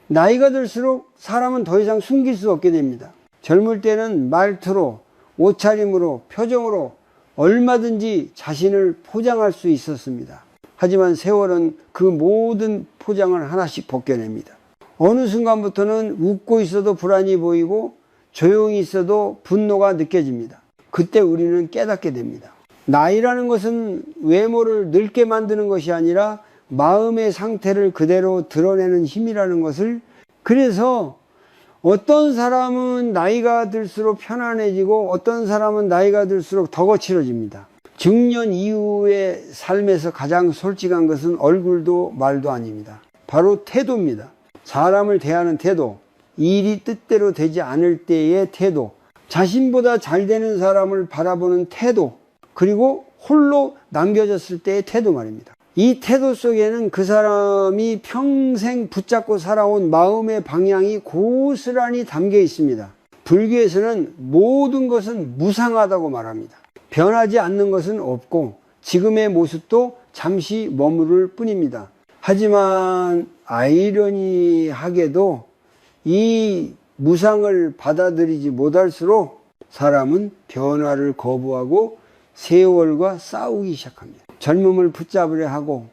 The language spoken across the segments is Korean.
나이가 들수록 사람은 더 이상 숨길 수 없게 됩니다. 젊을 때는 말투로, 옷차림으로, 표정으로 얼마든지 자신을 포장할 수 있었습니다. 하지만 세월은 그 모든 포장을 하나씩 벗겨냅니다. 어느 순간부터는 웃고 있어도 불안이 보이고 조용히 있어도 분노가 느껴집니다. 그때 우리는 깨닫게 됩니다. 나이라는 것은 외모를 늙게 만드는 것이 아니라 마음의 상태를 그대로 드러내는 힘이라는 것을, 그래서 어떤 사람은 나이가 들수록 편안해지고 어떤 사람은 나이가 들수록 더 거칠어집니다. 중년 이후의 삶에서 가장 솔직한 것은 얼굴도 말도 아닙니다. 바로 태도입니다. 사람을 대하는 태도, 일이 뜻대로 되지 않을 때의 태도, 자신보다 잘 되는 사람을 바라보는 태도, 그리고 홀로 남겨졌을 때의 태도 말입니다. 이 태도 속에는 그 사람이 평생 붙잡고 살아온 마음의 방향이 고스란히 담겨 있습니다. 불교에서는 모든 것은 무상하다고 말합니다. 변하지 않는 것은 없고 지금의 모습도 잠시 머무를 뿐입니다. 하지만 아이러니하게도 이 무상을 받아들이지 못할수록 사람은 변화를 거부하고 세월과 싸우기 시작합니다. 젊음을 붙잡으려 하고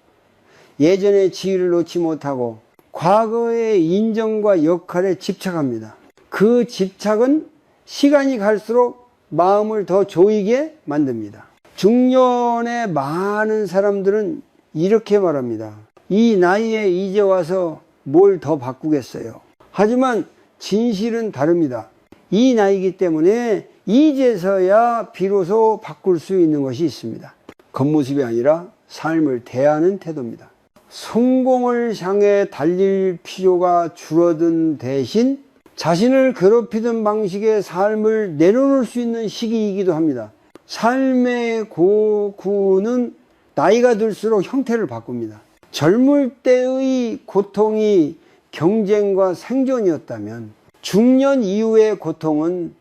예전의 지위를 놓지 못하고 과거의 인정과 역할에 집착합니다. 그 집착은 시간이 갈수록 마음을 더 조이게 만듭니다. 중년의 많은 사람들은 이렇게 말합니다. 이 나이에 이제 와서 뭘 더 바꾸겠어요. 하지만 진실은 다릅니다. 이 나이이기 때문에 이제서야 비로소 바꿀 수 있는 것이 있습니다. 겉모습이 아니라 삶을 대하는 태도입니다. 성공을 향해 달릴 필요가 줄어든 대신 자신을 괴롭히던 방식의 삶을 내려놓을 수 있는 시기이기도 합니다. 삶의 고구는 나이가 들수록 형태를 바꿉니다. 젊을 때의 고통이 경쟁과 생존이었다면 중년 이후의 고통은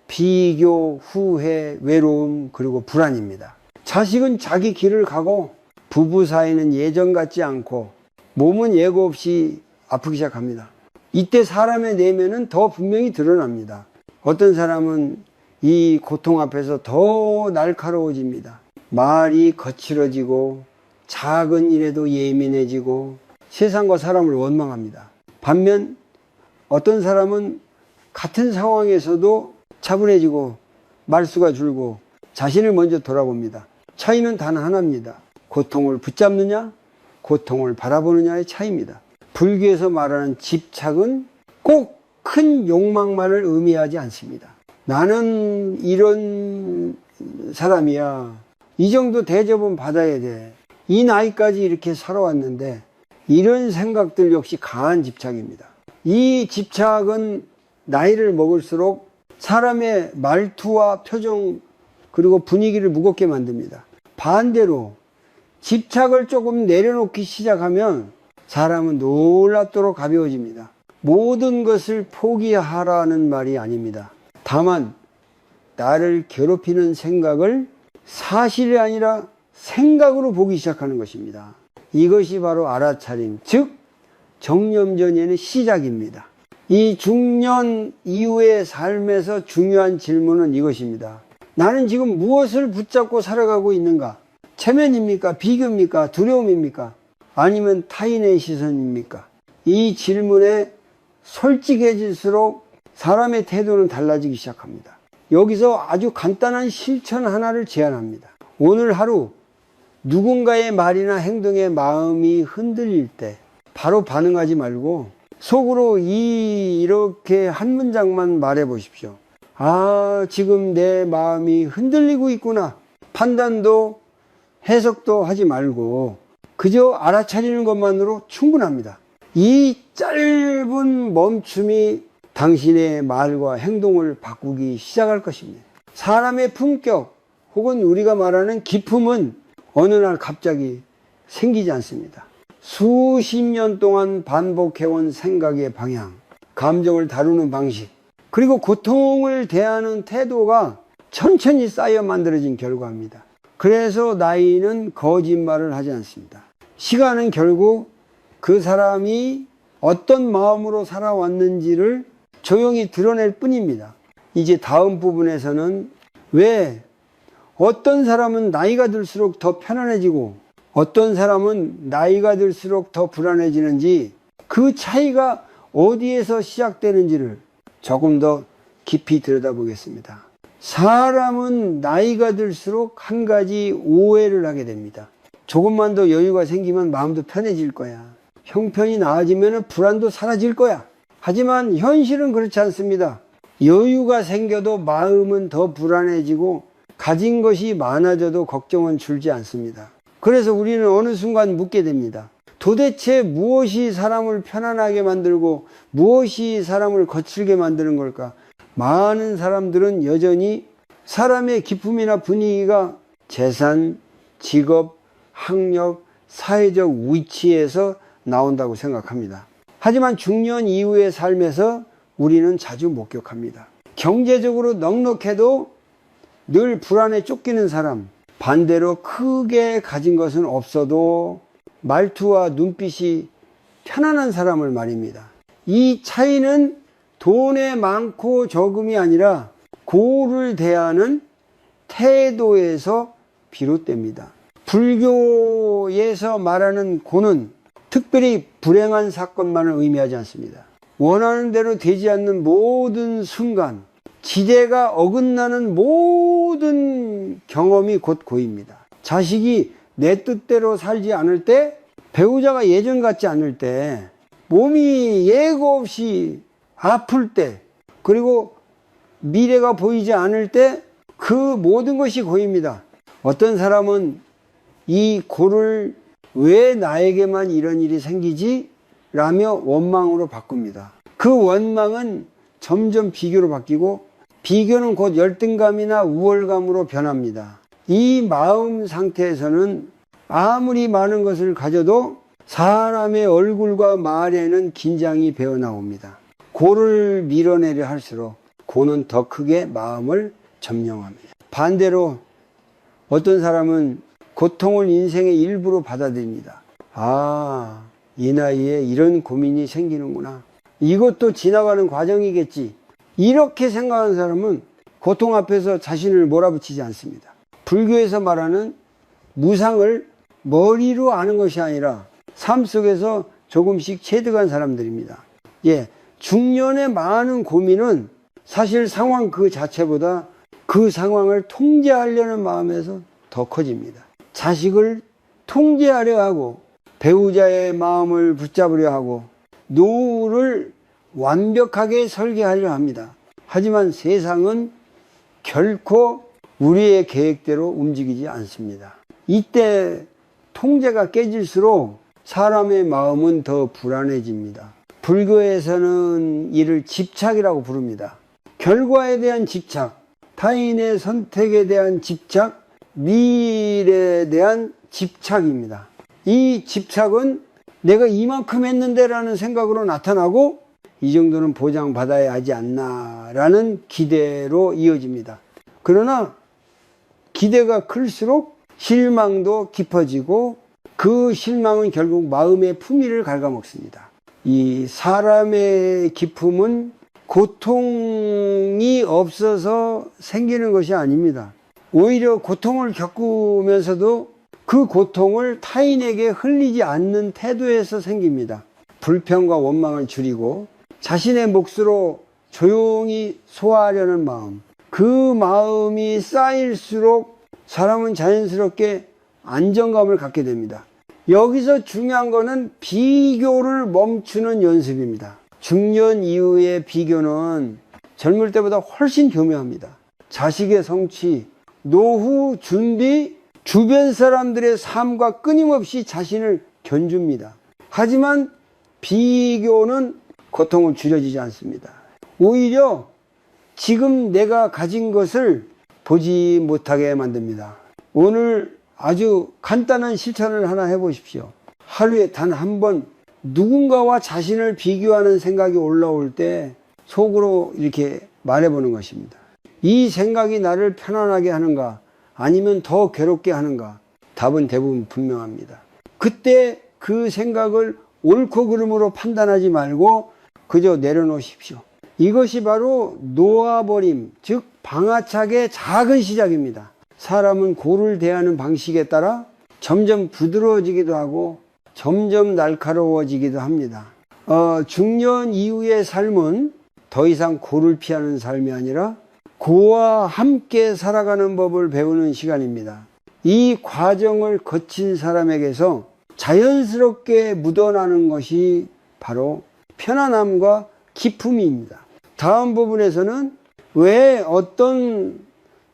비교, 후회, 외로움, 그리고 불안입니다. 자식은 자기 길을 가고 부부 사이는 예전 같지 않고 몸은 예고 없이 아프기 시작합니다. 이때 사람의 내면은 더 분명히 드러납니다. 어떤 사람은 이 고통 앞에서 더 날카로워집니다. 말이 거칠어지고 작은 일에도 예민해지고 세상과 사람을 원망합니다. 반면 어떤 사람은 같은 상황에서도 차분해지고 말수가 줄고 자신을 먼저 돌아봅니다. 차이는 단 하나입니다. 고통을 붙잡느냐, 고통을 바라보느냐의 차이입니다. 불교에서 말하는 집착은 꼭 큰 욕망만을 의미하지 않습니다. 나는 이런 사람이야. 이 정도 대접은 받아야 돼. 이 나이까지 이렇게 살아왔는데, 이런 생각들 역시 강한 집착입니다. 이 집착은 나이를 먹을수록 사람의 말투와 표정 그리고 분위기를 무겁게 만듭니다. 반대로 집착을 조금 내려놓기 시작하면 사람은 놀랍도록 가벼워집니다. 모든 것을 포기하라는 말이 아닙니다. 다만 나를 괴롭히는 생각을 사실이 아니라 생각으로 보기 시작하는 것입니다. 이것이 바로 알아차림, 즉 정념전의 시작입니다. 이 중년 이후의 삶에서 중요한 질문은 이것입니다. 나는 지금 무엇을 붙잡고 살아가고 있는가? 체면입니까? 비교입니까? 두려움입니까? 아니면 타인의 시선입니까? 이 질문에 솔직해질수록 사람의 태도는 달라지기 시작합니다. 여기서 아주 간단한 실천 하나를 제안합니다. 오늘 하루 누군가의 말이나 행동에 마음이 흔들릴 때 바로 반응하지 말고 속으로 이렇게 한 문장만 말해 보십시오. 아, 지금 내 마음이 흔들리고 있구나. 판단도 해석도 하지 말고 그저 알아차리는 것만으로 충분합니다. 이 짧은 멈춤이 당신의 말과 행동을 바꾸기 시작할 것입니다. 사람의 품격 혹은 우리가 말하는 기품은 어느 날 갑자기 생기지 않습니다. 수십 년 동안 반복해온 생각의 방향, 감정을 다루는 방식, 그리고 고통을 대하는 태도가 천천히 쌓여 만들어진 결과입니다. 그래서 나이는 거짓말을 하지 않습니다. 시간은 결국 그 사람이 어떤 마음으로 살아왔는지를 조용히 드러낼 뿐입니다. 이제 다음 부분에서는 왜 어떤 사람은 나이가 들수록 더 편안해지고 어떤 사람은 나이가 들수록 더 불안해지는지, 그 차이가 어디에서 시작되는지를 조금 더 깊이 들여다보겠습니다. 사람은 나이가 들수록 한 가지 오해를 하게 됩니다. 조금만 더 여유가 생기면 마음도 편해질 거야. 형편이 나아지면 불안도 사라질 거야. 하지만 현실은 그렇지 않습니다. 여유가 생겨도 마음은 더 불안해지고 가진 것이 많아져도 걱정은 줄지 않습니다. 그래서 우리는 어느 순간 묻게 됩니다. 도대체 무엇이 사람을 편안하게 만들고 무엇이 사람을 거칠게 만드는 걸까? 많은 사람들은 여전히 사람의 기쁨이나 분위기가 재산, 직업, 학력, 사회적 위치에서 나온다고 생각합니다. 하지만 중년 이후의 삶에서 우리는 자주 목격합니다. 경제적으로 넉넉해도 늘 불안에 쫓기는 사람, 반대로 크게 가진 것은 없어도 말투와 눈빛이 편안한 사람을 말입니다. 이 차이는 돈의 많고 적음이 아니라 고를 대하는 태도에서 비롯됩니다. 불교에서 말하는 고는 특별히 불행한 사건만을 의미하지 않습니다. 원하는 대로 되지 않는 모든 순간, 지대가 어긋나는 모든 경험이 곧 고입니다. 자식이 내 뜻대로 살지 않을 때, 배우자가 예전 같지 않을 때, 몸이 예고 없이 아플 때, 그리고 미래가 보이지 않을 때, 그 모든 것이 고입니다. 어떤 사람은 이 고를 왜 나에게만 이런 일이 생기지? 라며 원망으로 바꿉니다. 그 원망은 점점 비교로 바뀌고 비교는 곧 열등감이나 우월감으로 변합니다. 이 마음 상태에서는 아무리 많은 것을 가져도 사람의 얼굴과 말에는 긴장이 배어나옵니다. 고를 밀어내려 할수록 고는 더 크게 마음을 점령합니다. 반대로 어떤 사람은 고통을 인생의 일부로 받아들입니다. 아, 이 나이에 이런 고민이 생기는구나. 이것도 지나가는 과정이겠지. 이렇게 생각하는 사람은 고통 앞에서 자신을 몰아붙이지 않습니다. 불교에서 말하는 무상을 머리로 아는 것이 아니라 삶 속에서 조금씩 체득한 사람들입니다. 중년의 많은 고민은 사실 상황 그 자체보다 그 상황을 통제하려는 마음에서 더 커집니다. 자식을 통제하려 하고 배우자의 마음을 붙잡으려 하고 노후를 완벽하게 설계하려 합니다. 하지만 세상은 결코 우리의 계획대로 움직이지 않습니다. 이때 통제가 깨질수록 사람의 마음은 더 불안해집니다. 불교에서는 이를 집착이라고 부릅니다. 결과에 대한 집착, 타인의 선택에 대한 집착, 미래에 대한 집착입니다. 이 집착은 내가 이만큼 했는데 라는 생각으로 나타나고 이 정도는 보장받아야 하지 않나 라는 기대로 이어집니다. 그러나 기대가 클수록 실망도 깊어지고 그 실망은 결국 마음의 품위를 갉아먹습니다. 이 사람의 기쁨은 고통이 없어서 생기는 것이 아닙니다. 오히려 고통을 겪으면서도 그 고통을 타인에게 흘리지 않는 태도에서 생깁니다. 불평과 원망을 줄이고 자신의 몫으로 조용히 소화하려는 마음, 그 마음이 쌓일수록 사람은 자연스럽게 안정감을 갖게 됩니다. 여기서 중요한 것은 비교를 멈추는 연습입니다. 중년 이후의 비교는 젊을 때보다 훨씬 교묘합니다. 자식의 성취, 노후 준비, 주변 사람들의 삶과 끊임없이 자신을 견줍니다. 하지만 비교는 고통을 줄여지지 않습니다. 오히려 지금 내가 가진 것을 보지 못하게 만듭니다. 오늘 아주 간단한 실천을 하나 해보십시오. 하루에 단 한 번 누군가와 자신을 비교하는 생각이 올라올 때 속으로 이렇게 말해보는 것입니다. 이 생각이 나를 편안하게 하는가 아니면 더 괴롭게 하는가? 답은 대부분 분명합니다. 그때 그 생각을 옳고 그름으로 판단하지 말고 그저 내려놓으십시오. 이것이 바로 놓아버림, 즉 방아착의 작은 시작입니다. 사람은 고를 대하는 방식에 따라 점점 부드러워지기도 하고 점점 날카로워지기도 합니다. 중년 이후의 삶은 더 이상 고를 피하는 삶이 아니라 고와 함께 살아가는 법을 배우는 시간입니다. 이 과정을 거친 사람에게서 자연스럽게 묻어나는 것이 바로 편안함과 기쁨입니다. 다음 부분에서는 왜 어떤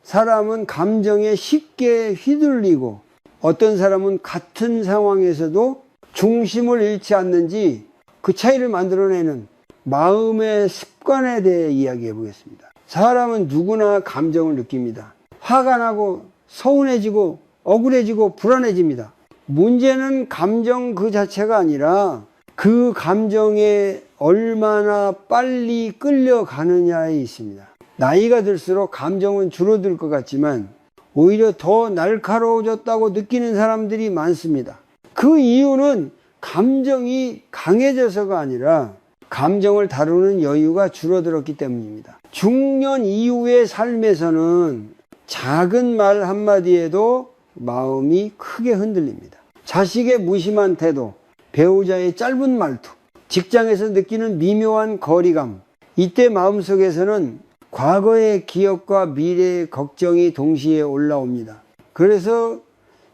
사람은 감정에 쉽게 휘둘리고 어떤 사람은 같은 상황에서도 중심을 잃지 않는지 그 차이를 만들어내는 마음의 습관에 대해 이야기해 보겠습니다. 사람은 누구나 감정을 느낍니다. 화가 나고 서운해지고 억울해지고 불안해집니다. 문제는 감정 그 자체가 아니라 그 감정에 얼마나 빨리 끌려가느냐에 있습니다. 나이가 들수록 감정은 줄어들 것 같지만 오히려 더 날카로워졌다고 느끼는 사람들이 많습니다. 그 이유는 감정이 강해져서가 아니라 감정을 다루는 여유가 줄어들었기 때문입니다. 중년 이후의 삶에서는 작은 말 한마디에도 마음이 크게 흔들립니다. 자식의 무심한 태도, 배우자의 짧은 말투, 직장에서 느끼는 미묘한 거리감, 이때 마음속에서는 과거의 기억과 미래의 걱정이 동시에 올라옵니다. 그래서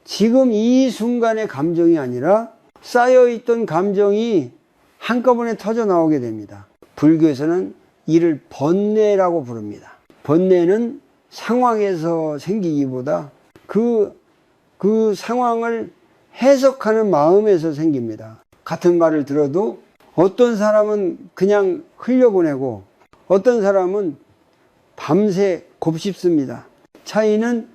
지금 이 순간의 감정이 아니라 쌓여있던 감정이 한꺼번에 터져 나오게 됩니다. 불교에서는 이를 번뇌라고 부릅니다. 번뇌는 상황에서 생기기보다 그 상황을 해석하는 마음에서 생깁니다. 같은 말을 들어도 어떤 사람은 그냥 흘려보내고 어떤 사람은 밤새 곱씹습니다. 차이는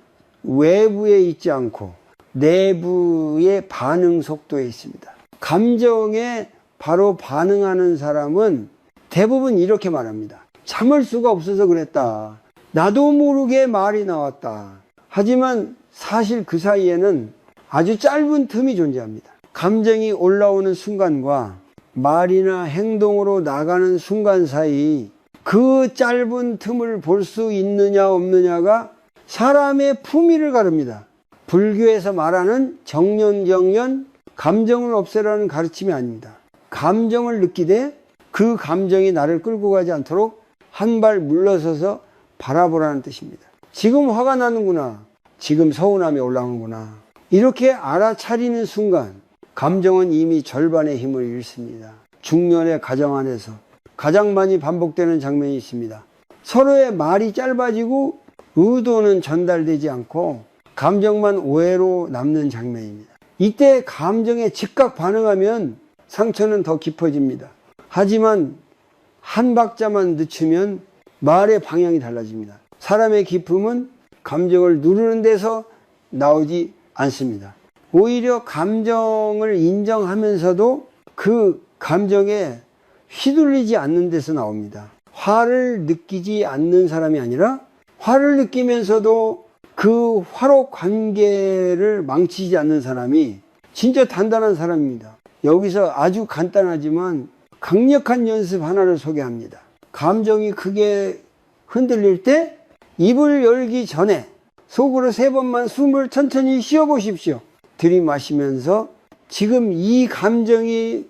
외부에 있지 않고 내부의 반응 속도에 있습니다. 감정에 바로 반응하는 사람은 대부분 이렇게 말합니다. 참을 수가 없어서 그랬다. 나도 모르게 말이 나왔다. 하지만 사실 그 사이에는 아주 짧은 틈이 존재합니다. 감정이 올라오는 순간과 말이나 행동으로 나가는 순간 사이 그 짧은 틈을 볼 수 있느냐 없느냐가 사람의 품위를 가릅니다. 불교에서 말하는 정년경련, 감정을 없애라는 가르침이 아닙니다. 감정을 느끼되 그 감정이 나를 끌고 가지 않도록 한 발 물러서서 바라보라는 뜻입니다. 지금 화가 나는구나. 지금 서운함이 올라오는구나. 이렇게 알아차리는 순간 감정은 이미 절반의 힘을 잃습니다. 중년의 가정 안에서 가장 많이 반복되는 장면이 있습니다. 서로의 말이 짧아지고 의도는 전달되지 않고 감정만 오해로 남는 장면입니다. 이때 감정에 즉각 반응하면 상처는 더 깊어집니다. 하지만 한 박자만 늦추면 말의 방향이 달라집니다. 사람의 기쁨은 감정을 누르는 데서 나오지 않습니다. 오히려 감정을 인정하면서도 그 감정에 휘둘리지 않는 데서 나옵니다. 화를 느끼지 않는 사람이 아니라 화를 느끼면서도 그 화로 관계를 망치지 않는 사람이 진짜 단단한 사람입니다. 여기서 아주 간단하지만 강력한 연습 하나를 소개합니다. 감정이 크게 흔들릴 때 입을 열기 전에 속으로 3번만 숨을 천천히 쉬어 보십시오. 들이마시면서 지금 이 감정이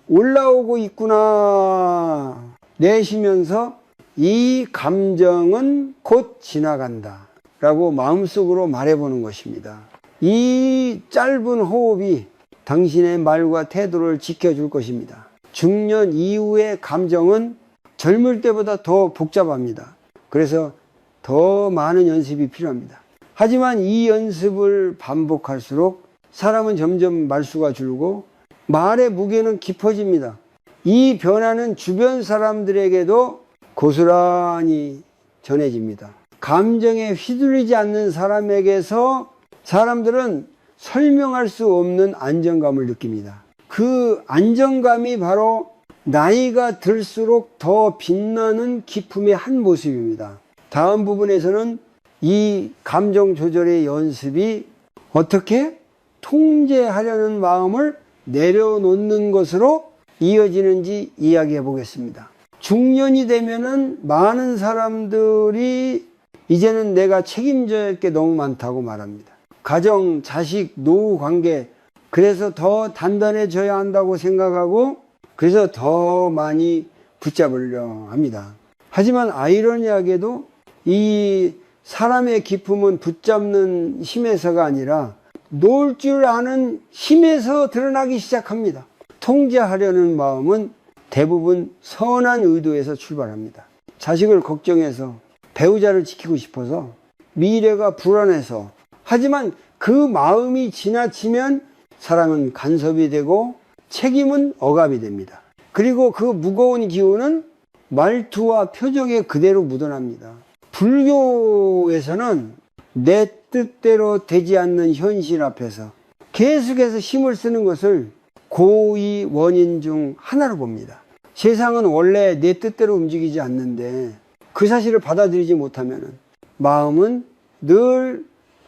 올라오고 있구나 내쉬면서 이 감정은 곧 지나간다 라고 마음속으로 말해보는 것입니다. 이 짧은 호흡이 당신의 말과 태도를 지켜줄 것입니다. 중년 이후의 감정은 젊을 때보다 더 복잡합니다. 그래서 더 많은 연습이 필요합니다. 하지만 이 연습을 반복할수록 사람은 점점 말수가 줄고 말의 무게는 깊어집니다. 이 변화는 주변 사람들에게도 고스란히 전해집니다. 감정에 휘둘리지 않는 사람에게서 사람들은 설명할 수 없는 안정감을 느낍니다. 그 안정감이 바로 나이가 들수록 더 빛나는 기쁨의 한 모습입니다. 다음 부분에서는 이 감정 조절의 연습이 어떻게 통제하려는 마음을 내려놓는 것으로 이어지는지 이야기해 보겠습니다. 중년이 되면은 많은 사람들이 이제는 내가 책임져야 할 게 너무 많다고 말합니다. 가정, 자식, 노후 관계, 그래서 더 단단해져야 한다고 생각하고 그래서 더 많이 붙잡으려 합니다. 하지만 아이러니하게도 이 사람의 기품은 붙잡는 힘에서가 아니라 놓을 줄 아는 힘에서 드러나기 시작합니다. 통제하려는 마음은 대부분 선한 의도에서 출발합니다. 자식을 걱정해서 배우자를 지키고 싶어서 미래가 불안해서 하지만 그 마음이 지나치면 사랑은 간섭이 되고 책임은 억압이 됩니다. 그리고 그 무거운 기운은 말투와 표정에 그대로 묻어납니다. 불교에서는 내 뜻대로 되지 않는 현실 앞에서 계속해서 힘을 쓰는 것을 고의 원인 중 하나로 봅니다. 세상은 원래 내 뜻대로 움직이지 않는데 그 사실을 받아들이지 못하면 마음은 늘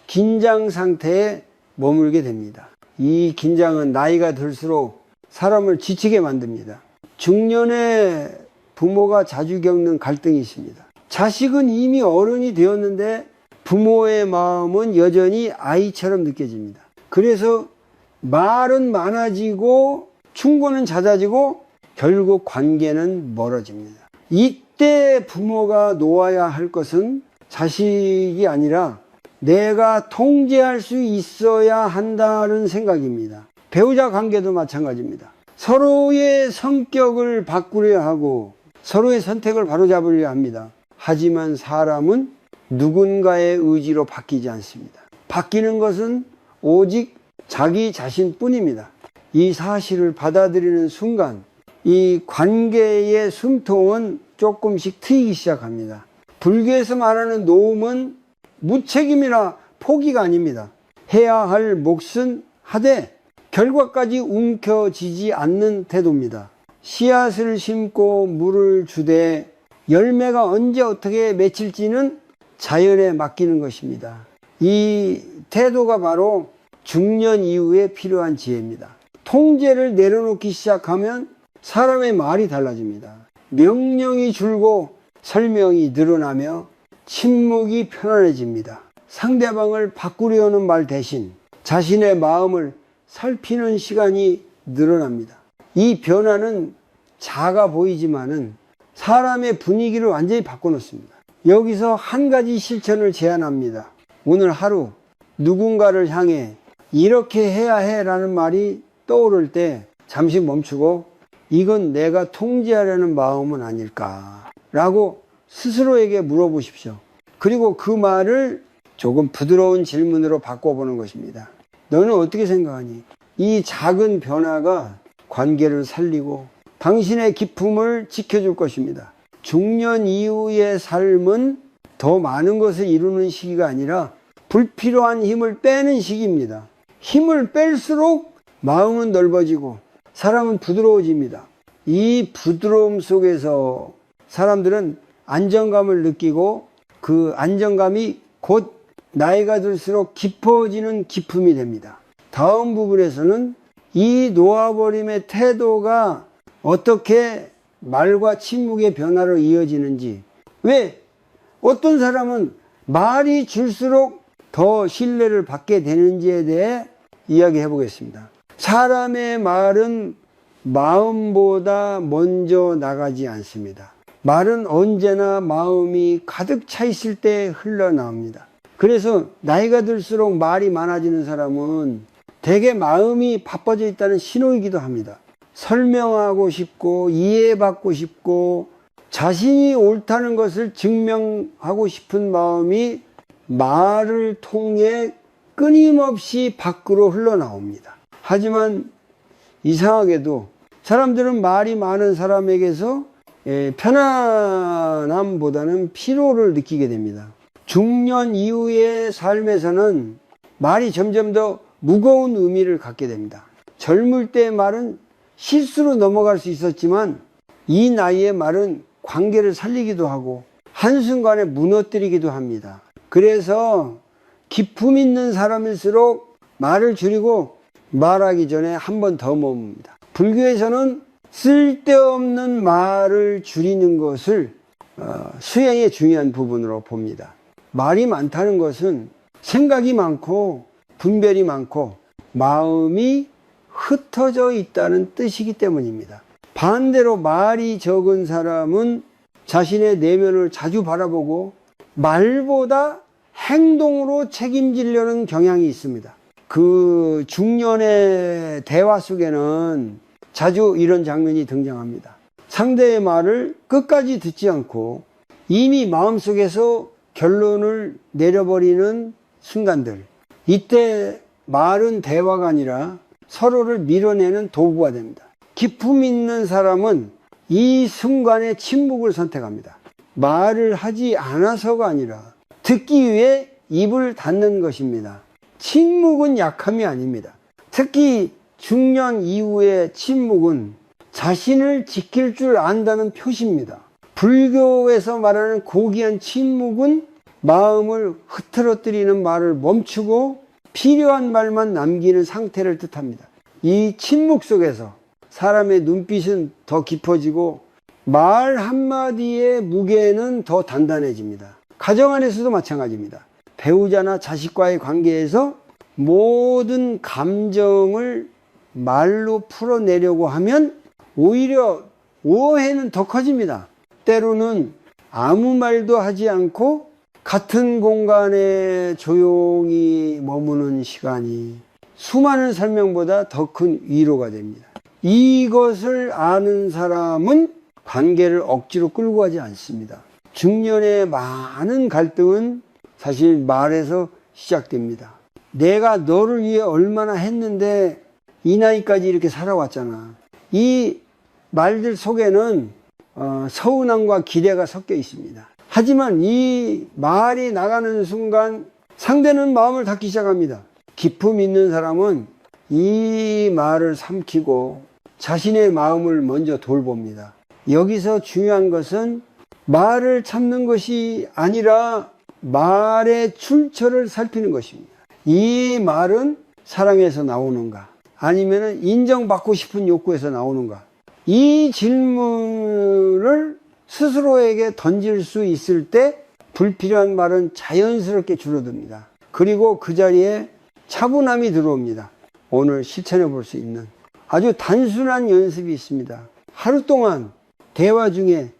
긴장 상태에 머물게 됩니다. 이 긴장은 나이가 들수록 사람을 지치게 만듭니다. 중년에 부모가 자주 겪는 갈등이 있습니다. 자식은 이미 어른이 되었는데 부모의 마음은 여전히 아이처럼 느껴집니다. 그래서 말은 많아지고 충고는 잦아지고 결국 관계는 멀어집니다. 이때 부모가 놓아야 할 것은 자식이 아니라 내가 통제할 수 있어야 한다는 생각입니다. 배우자 관계도 마찬가지입니다. 서로의 성격을 바꾸려 하고 서로의 선택을 바로잡으려 합니다. 하지만 사람은 누군가의 의지로 바뀌지 않습니다. 바뀌는 것은 오직 자기 자신뿐입니다. 이 사실을 받아들이는 순간 이 관계의 숨통은 조금씩 트이기 시작합니다. 불교에서 말하는 노음은 무책임이나 포기가 아닙니다. 해야 할 몫은 하되 결과까지 움켜쥐지 않는 태도입니다. 씨앗을 심고 물을 주되 열매가 언제 어떻게 맺힐지는 자연에 맡기는 것입니다. 이 태도가 바로 중년 이후에 필요한 지혜입니다. 통제를 내려놓기 시작하면 사람의 말이 달라집니다. 명령이 줄고 설명이 늘어나며 침묵이 편안해집니다. 상대방을 바꾸려는 말 대신 자신의 마음을 살피는 시간이 늘어납니다. 이 변화는 작아 보이지만은 사람의 분위기를 완전히 바꿔놓습니다. 여기서 한 가지 실천을 제안합니다. 오늘 하루 누군가를 향해 이렇게 해야 해 라는 말이 떠오를 때 잠시 멈추고 이건 내가 통제하려는 마음은 아닐까 라고 스스로에게 물어보십시오. 그리고 그 말을 조금 부드러운 질문으로 바꿔보는 것입니다. 너는 어떻게 생각하니? 이 작은 변화가 관계를 살리고 당신의 기품을 지켜줄 것입니다. 중년 이후의 삶은 더 많은 것을 이루는 시기가 아니라 불필요한 힘을 빼는 시기입니다. 힘을 뺄수록 마음은 넓어지고 사람은 부드러워집니다. 이 부드러움 속에서 사람들은 안정감을 느끼고 그 안정감이 곧 나이가 들수록 깊어지는 기품이 됩니다. 다음 부분에서는 이 놓아버림의 태도가 어떻게 말과 침묵의 변화로 이어지는지, 왜 어떤 사람은 말이 줄수록 더 신뢰를 받게 되는지에 대해 이야기해 보겠습니다. 사람의 말은 마음보다 먼저 나가지 않습니다. 말은 언제나 마음이 가득 차 있을 때 흘러나옵니다. 그래서 나이가 들수록 말이 많아지는 사람은 대개 마음이 바빠져 있다는 신호이기도 합니다. 설명하고 싶고 이해받고 싶고 자신이 옳다는 것을 증명하고 싶은 마음이 말을 통해 끊임없이 밖으로 흘러나옵니다. 하지만 이상하게도 사람들은 말이 많은 사람에게서 편안함보다는 피로를 느끼게 됩니다. 중년 이후의 삶에서는 말이 점점 더 무거운 의미를 갖게 됩니다. 젊을 때의 말은 실수로 넘어갈 수 있었지만 이 나이의 말은 관계를 살리기도 하고 한순간에 무너뜨리기도 합니다. 그래서 기품 있는 사람일수록 말을 줄이고 말하기 전에 한 번 더 머뭅니다. 불교에서는 쓸데없는 말을 줄이는 것을 수행의 중요한 부분으로 봅니다. 말이 많다는 것은 생각이 많고 분별이 많고 마음이 흩어져 있다는 뜻이기 때문입니다. 반대로 말이 적은 사람은 자신의 내면을 자주 바라보고 말보다 행동으로 책임지려는 경향이 있습니다. 그 중년의 대화 속에는 자주 이런 장면이 등장합니다. 상대의 말을 끝까지 듣지 않고 이미 마음속에서 결론을 내려버리는 순간들. 이때 말은 대화가 아니라 서로를 밀어내는 도구가 됩니다. 기품 있는 사람은 이 순간에 침묵을 선택합니다. 말을 하지 않아서가 아니라 듣기 위해 입을 닫는 것입니다. 침묵은 약함이 아닙니다. 특히 중년 이후의 침묵은 자신을 지킬 줄 안다는 표시입니다. 불교에서 말하는 고귀한 침묵은 마음을 흐트러뜨리는 말을 멈추고 필요한 말만 남기는 상태를 뜻합니다. 이 침묵 속에서 사람의 눈빛은 더 깊어지고 말 한마디의 무게는 더 단단해집니다. 가정 안에서도 마찬가지입니다. 배우자나 자식과의 관계에서 모든 감정을 말로 풀어내려고 하면 오히려 오해는 더 커집니다. 때로는 아무 말도 하지 않고 같은 공간에 조용히 머무는 시간이 수많은 설명보다 더 큰 위로가 됩니다. 이것을 아는 사람은 관계를 억지로 끌고 가지 않습니다. 중년의 많은 갈등은 사실 말에서 시작됩니다. 내가 너를 위해 얼마나 했는데 이 나이까지 이렇게 살아왔잖아. 이 말들 속에는 서운함과 기대가 섞여 있습니다. 하지만 이 말이 나가는 순간 상대는 마음을 닫기 시작합니다. 기품 있는 사람은 이 말을 삼키고 자신의 마음을 먼저 돌봅니다. 여기서 중요한 것은 말을 참는 것이 아니라 말의 출처를 살피는 것입니다. 이 말은 사랑에서 나오는가? 아니면 인정받고 싶은 욕구에서 나오는가? 이 질문을 스스로에게 던질 수 있을 때 불필요한 말은 자연스럽게 줄어듭니다. 그리고 그 자리에 차분함이 들어옵니다. 오늘 실천해 볼 수 있는 아주 단순한 연습이 있습니다. 하루 동안 대화 중에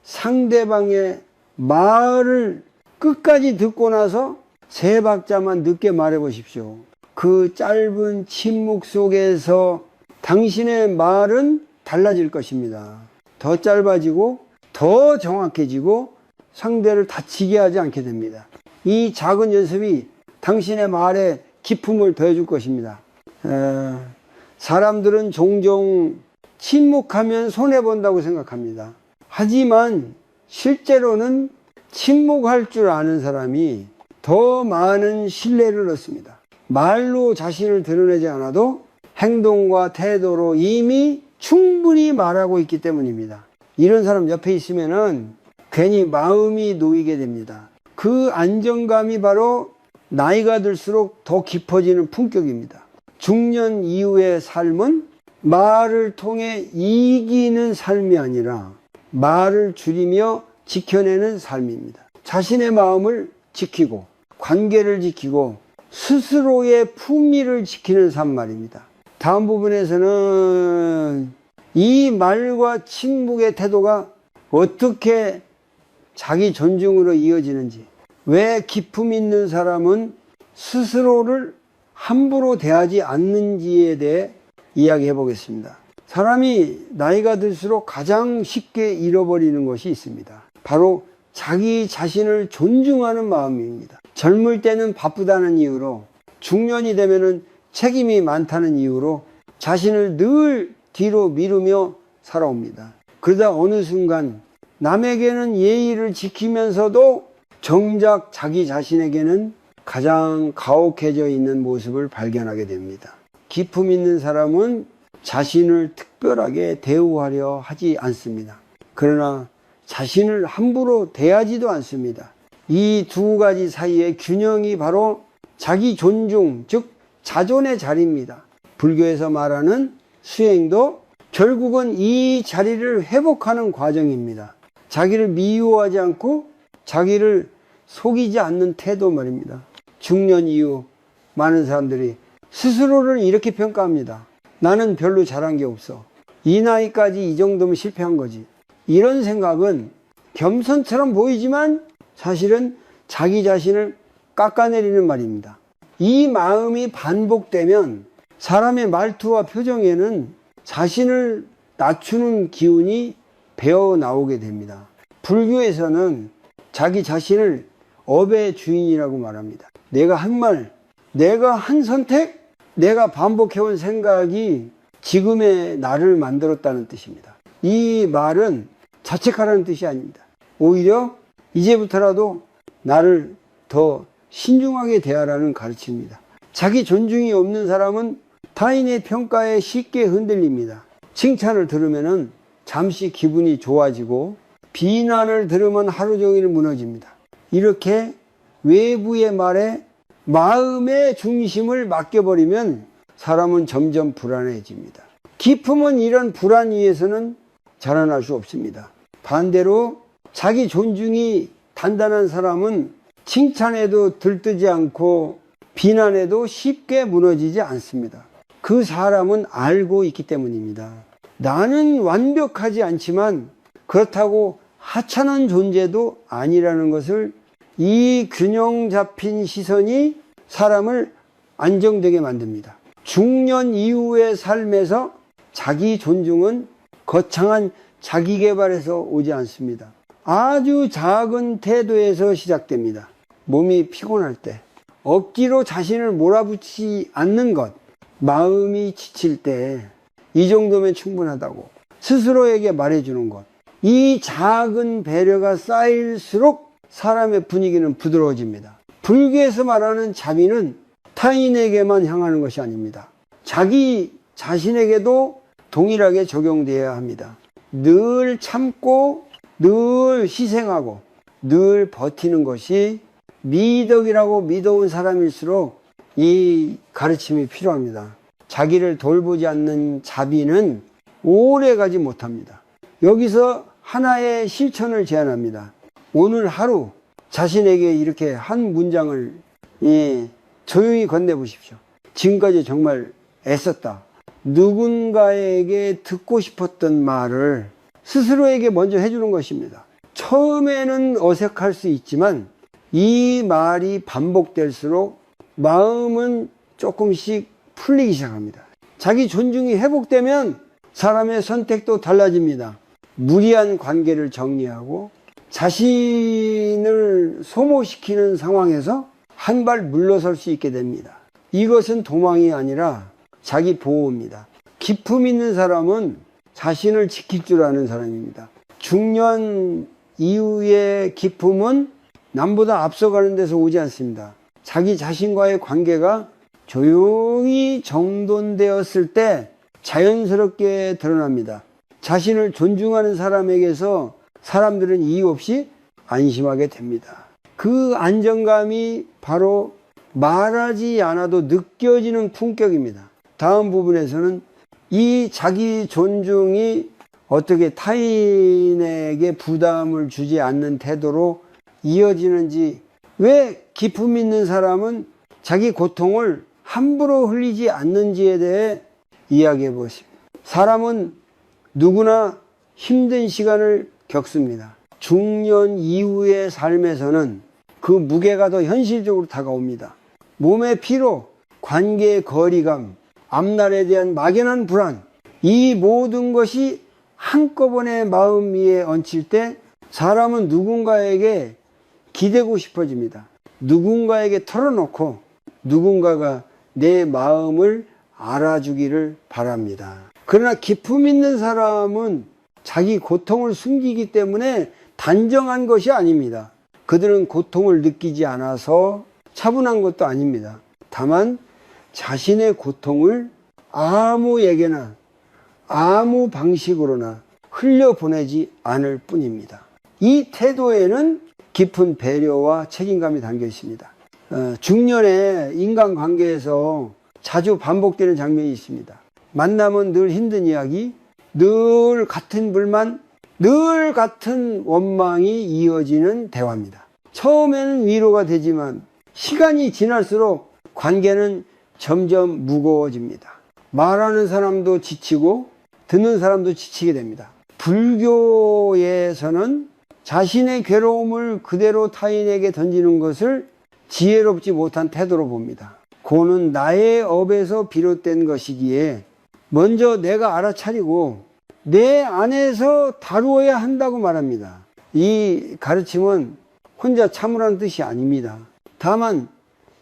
상대방의 말을 끝까지 듣고 나서 세 박자만 늦게 말해 보십시오. 그 짧은 침묵 속에서 당신의 말은 달라질 것입니다. 더 짧아지고 더 정확해지고 상대를 다치게 하지 않게 됩니다. 이 작은 연습이 당신의 말에 기품을 더해줄 것입니다. 사람들은 종종 침묵하면 손해본다고 생각합니다. 하지만 실제로는 침묵할 줄 아는 사람이 더 많은 신뢰를 얻습니다. 말로 자신을 드러내지 않아도 행동과 태도로 이미 충분히 말하고 있기 때문입니다. 이런 사람 옆에 있으면은 괜히 마음이 놓이게 됩니다. 그 안정감이 바로 나이가 들수록 더 깊어지는 품격입니다. 중년 이후의 삶은 말을 통해 이기는 삶이 아니라 말을 줄이며 지켜내는 삶입니다. 자신의 마음을 지키고 관계를 지키고 스스로의 품위를 지키는 삶 말입니다. 다음 부분에서는 이 말과 침묵의 태도가 어떻게 자기 존중으로 이어지는지, 왜 기품 있는 사람은 스스로를 함부로 대하지 않는지에 대해 이야기해 보겠습니다. 사람이 나이가 들수록 가장 쉽게 잃어버리는 것이 있습니다. 바로 자기 자신을 존중하는 마음입니다. 젊을 때는 바쁘다는 이유로, 중년이 되면은 책임이 많다는 이유로 자신을 늘 뒤로 미루며 살아옵니다. 그러다 어느 순간 남에게는 예의를 지키면서도 정작 자기 자신에게는 가장 가혹해져 있는 모습을 발견하게 됩니다. 기품 있는 사람은 자신을 특별하게 대우하려 하지 않습니다. 그러나 자신을 함부로 대하지도 않습니다. 이 두 가지 사이의 균형이 바로 자기 존중, 즉 자존의 자리입니다. 불교에서 말하는 수행도 결국은 이 자리를 회복하는 과정입니다. 자기를 미워하지 않고 자기를 속이지 않는 태도 말입니다. 중년 이후 많은 사람들이 스스로를 이렇게 평가합니다. 나는 별로 잘한 게 없어. 이 나이까지 이 정도면 실패한 거지. 이런 생각은 겸손처럼 보이지만 사실은 자기 자신을 깎아내리는 말입니다. 이 마음이 반복되면 사람의 말투와 표정에는 자신을 낮추는 기운이 배어 나오게 됩니다. 불교에서는 자기 자신을 업의 주인이라고 말합니다. 내가 한 말, 내가 한 선택, 내가 반복해온 생각이 지금의 나를 만들었다는 뜻입니다. 이 말은 자책하라는 뜻이 아닙니다. 오히려 이제부터라도 나를 더 신중하게 대하라는 가르침입니다. 자기 존중이 없는 사람은 타인의 평가에 쉽게 흔들립니다. 칭찬을 들으면 잠시 기분이 좋아지고 비난을 들으면 하루 종일 무너집니다. 이렇게 외부의 말에 마음의 중심을 맡겨버리면 사람은 점점 불안해집니다. 기품은 이런 불안 위에서는 자라날 수 없습니다. 반대로 자기 존중이 단단한 사람은 칭찬에도 들뜨지 않고 비난에도 쉽게 무너지지 않습니다. 그 사람은 알고 있기 때문입니다. 나는 완벽하지 않지만 그렇다고 하찮은 존재도 아니라는 것을, 이 균형 잡힌 시선이 사람을 안정되게 만듭니다. 중년 이후의 삶에서 자기 존중은 거창한 자기 개발에서 오지 않습니다. 아주 작은 태도에서 시작됩니다. 몸이 피곤할 때, 억지로 자신을 몰아붙이지 않는 것, 마음이 지칠 때 이 정도면 충분하다고 스스로에게 말해주는 것, 이 작은 배려가 쌓일수록 사람의 분위기는 부드러워집니다. 불교에서 말하는 자비는 타인에게만 향하는 것이 아닙니다. 자기 자신에게도 동일하게 적용되어야 합니다. 늘 참고 늘 희생하고 늘 버티는 것이 미덕이라고 믿어온 사람일수록 이 가르침이 필요합니다. 자기를 돌보지 않는 자비는 오래 가지 못합니다. 여기서 하나의 실천을 제안합니다. 오늘 하루 자신에게 이렇게 한 문장을 조용히 건네보십시오. 지금까지 정말 애썼다. 누군가에게 듣고 싶었던 말을 스스로에게 먼저 해주는 것입니다. 처음에는 어색할 수 있지만 이 말이 반복될수록 마음은 조금씩 풀리기 시작합니다. 자기 존중이 회복되면 사람의 선택도 달라집니다. 무리한 관계를 정리하고 자신을 소모시키는 상황에서 한 발 물러설 수 있게 됩니다. 이것은 도망이 아니라 자기 보호입니다. 기품 있는 사람은 자신을 지킬 줄 아는 사람입니다. 중년 이후의 기품은 남보다 앞서가는 데서 오지 않습니다. 자기 자신과의 관계가 조용히 정돈되었을 때 자연스럽게 드러납니다. 자신을 존중하는 사람에게서 사람들은 이유 없이 안심하게 됩니다. 그 안정감이 바로 말하지 않아도 느껴지는 품격입니다. 다음 부분에서는 이 자기 존중이 어떻게 타인에게 부담을 주지 않는 태도로 이어지는지, 왜 기품 있는 사람은 자기 고통을 함부로 흘리지 않는지에 대해 이야기해 보겠습니다. 사람은 누구나 힘든 시간을 겪습니다. 중년 이후의 삶에서는 그 무게가 더 현실적으로 다가옵니다. 몸의 피로, 관계의 거리감, 앞날에 대한 막연한 불안, 이 모든 것이 한꺼번에 마음 위에 얹힐 때 사람은 누군가에게 기대고 싶어집니다. 누군가에게 털어놓고 누군가가 내 마음을 알아주기를 바랍니다. 그러나 기품 있는 사람은 자기 고통을 숨기기 때문에 단정한 것이 아닙니다. 그들은 고통을 느끼지 않아서 차분한 것도 아닙니다. 다만 자신의 고통을 아무에게나 아무 방식으로나 흘려보내지 않을 뿐입니다. 이 태도에는 깊은 배려와 책임감이 담겨 있습니다. 중년의 인간관계에서 자주 반복되는 장면이 있습니다. 만나면 늘 힘든 이야기, 늘 같은 불만, 늘 같은 원망이 이어지는 대화입니다. 처음에는 위로가 되지만 시간이 지날수록 관계는 점점 무거워집니다. 말하는 사람도 지치고 듣는 사람도 지치게 됩니다. 불교에서는 자신의 괴로움을 그대로 타인에게 던지는 것을 지혜롭지 못한 태도로 봅니다. 고는 나의 업에서 비롯된 것이기에 먼저 내가 알아차리고 내 안에서 다루어야 한다고 말합니다. 이 가르침은 혼자 참으라는 뜻이 아닙니다. 다만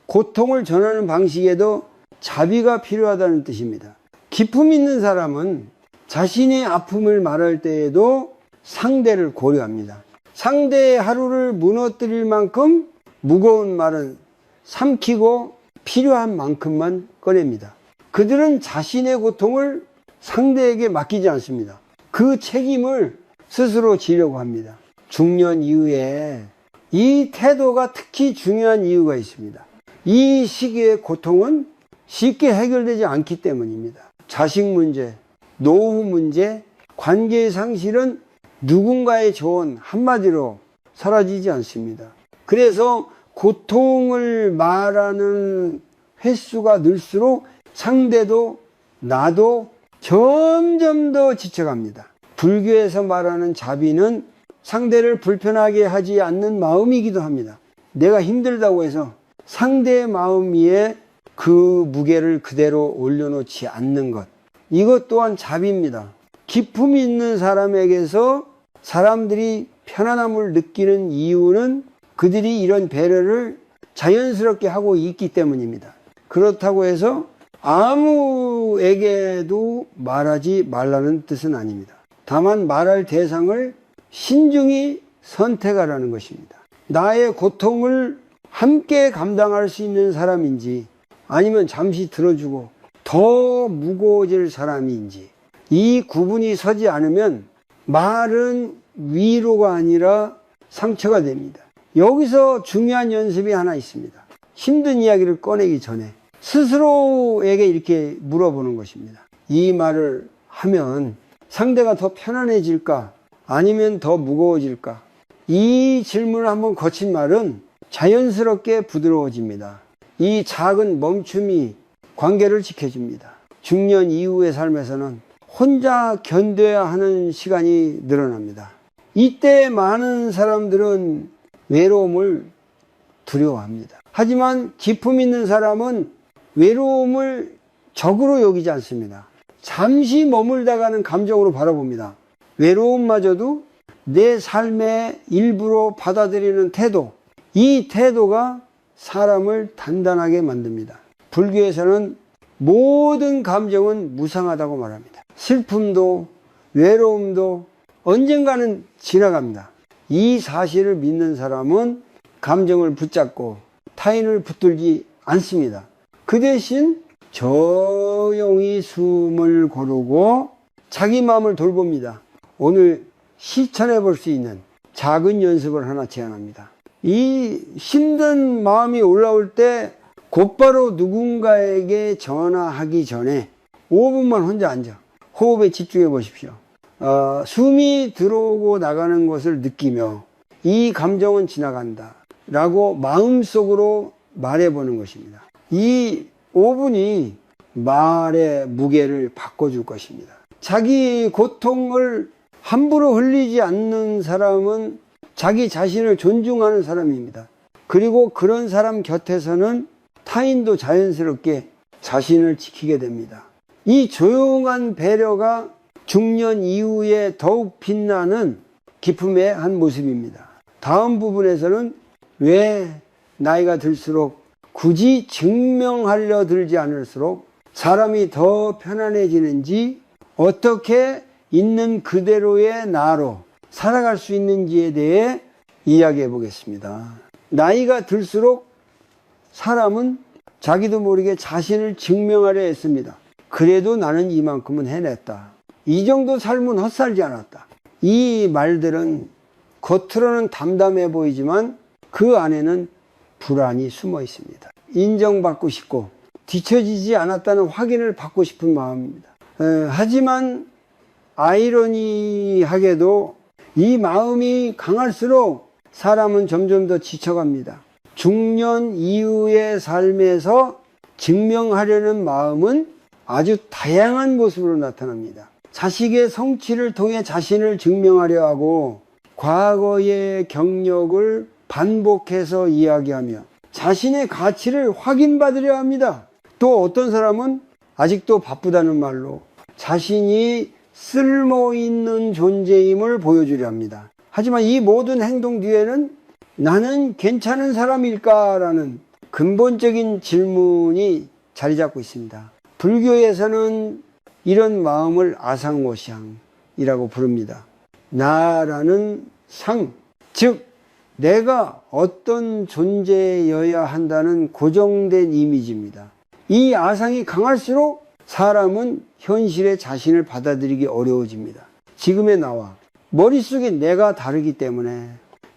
고통을 전하는 방식에도 자비가 필요하다는 뜻입니다. 기품 있는 사람은 자신의 아픔을 말할 때에도 상대를 고려합니다. 상대의 하루를 무너뜨릴 만큼 무거운 말은 삼키고 필요한 만큼만 꺼냅니다. 그들은 자신의 고통을 상대에게 맡기지 않습니다. 그 책임을 스스로 지려고 합니다. 중년 이후에 이 태도가 특히 중요한 이유가 있습니다. 이 시기의 고통은 쉽게 해결되지 않기 때문입니다. 자식 문제, 노후 문제, 관계의 상실은 누군가의 조언 한마디로 사라지지 않습니다. 그래서 고통을 말하는 횟수가 늘수록 상대도 나도 점점 더 지쳐갑니다. 불교에서 말하는 자비는 상대를 불편하게 하지 않는 마음이기도 합니다. 내가 힘들다고 해서 상대의 마음 위에 그 무게를 그대로 올려놓지 않는 것, 이것 또한 자비입니다. 기품이 있는 사람에게서 사람들이 편안함을 느끼는 이유는 그들이 이런 배려를 자연스럽게 하고 있기 때문입니다. 그렇다고 해서 아무에게도 말하지 말라는 뜻은 아닙니다. 다만 말할 대상을 신중히 선택하라는 것입니다. 나의 고통을 함께 감당할 수 있는 사람인지 아니면 잠시 들어주고 더 무거워질 사람인지, 이 구분이 서지 않으면 말은 위로가 아니라 상처가 됩니다. 여기서 중요한 연습이 하나 있습니다. 힘든 이야기를 꺼내기 전에 스스로에게 이렇게 물어보는 것입니다. 이 말을 하면 상대가 더 편안해질까? 아니면 더 무거워질까? 이 질문을 한번 거친 말은 자연스럽게 부드러워집니다. 이 작은 멈춤이 관계를 지켜줍니다. 중년 이후의 삶에서는 혼자 견뎌야 하는 시간이 늘어납니다. 이때 많은 사람들은 외로움을 두려워합니다. 하지만 기품 있는 사람은 외로움을 적으로 여기지 않습니다. 잠시 머물다가는 감정으로 바라봅니다. 외로움마저도 내 삶의 일부로 받아들이는 태도, 이 태도가 사람을 단단하게 만듭니다. 불교에서는 모든 감정은 무상하다고 말합니다. 슬픔도 외로움도 언젠가는 지나갑니다. 이 사실을 믿는 사람은 감정을 붙잡고 타인을 붙들지 않습니다. 그 대신 조용히 숨을 고르고 자기 마음을 돌봅니다. 오늘 실천해 볼 수 있는 작은 연습을 하나 제안합니다. 이 힘든 마음이 올라올 때 곧바로 누군가에게 전화하기 전에 5분만 혼자 앉아 호흡에 집중해 보십시오. 숨이 들어오고 나가는 것을 느끼며 이 감정은 지나간다 라고 마음속으로 말해보는 것입니다. 이 5분이 말의 무게를 바꿔줄 것입니다. 자기 고통을 함부로 흘리지 않는 사람은 자기 자신을 존중하는 사람입니다. 그리고 그런 사람 곁에서는 타인도 자연스럽게 자신을 지키게 됩니다. 이 조용한 배려가 중년 이후에 더욱 빛나는 기품의 한 모습입니다. 다음 부분에서는 왜 나이가 들수록 굳이 증명하려 들지 않을수록 사람이 더 편안해지는지, 어떻게 있는 그대로의 나로 살아갈 수 있는지에 대해 이야기해 보겠습니다. 나이가 들수록 사람은 자기도 모르게 자신을 증명하려 했습니다. 그래도 나는 이만큼은 해냈다. 이 정도 삶은 헛살지 않았다. 이 말들은 겉으로는 담담해 보이지만 그 안에는 불안이 숨어 있습니다. 인정받고 싶고 뒤처지지 않았다는 확인을 받고 싶은 마음입니다. 하지만 아이러니하게도 이 마음이 강할수록 사람은 점점 더 지쳐갑니다. 중년 이후의 삶에서 증명하려는 마음은 아주 다양한 모습으로 나타납니다. 자식의 성취를 통해 자신을 증명하려 하고 과거의 경력을 반복해서 이야기하며 자신의 가치를 확인받으려 합니다. 또 어떤 사람은 아직도 바쁘다는 말로 자신이 쓸모있는 존재임을 보여주려 합니다. 하지만 이 모든 행동 뒤에는 나는 괜찮은 사람일까라는 근본적인 질문이 자리 잡고 있습니다. 불교에서는 이런 마음을 아상오샹이라고 부릅니다. 나라는 상, 즉 내가 어떤 존재여야 한다는 고정된 이미지입니다. 이 아상이 강할수록 사람은 현실의 자신을 받아들이기 어려워집니다. 지금의 나와 머릿속에 내가 다르기 때문에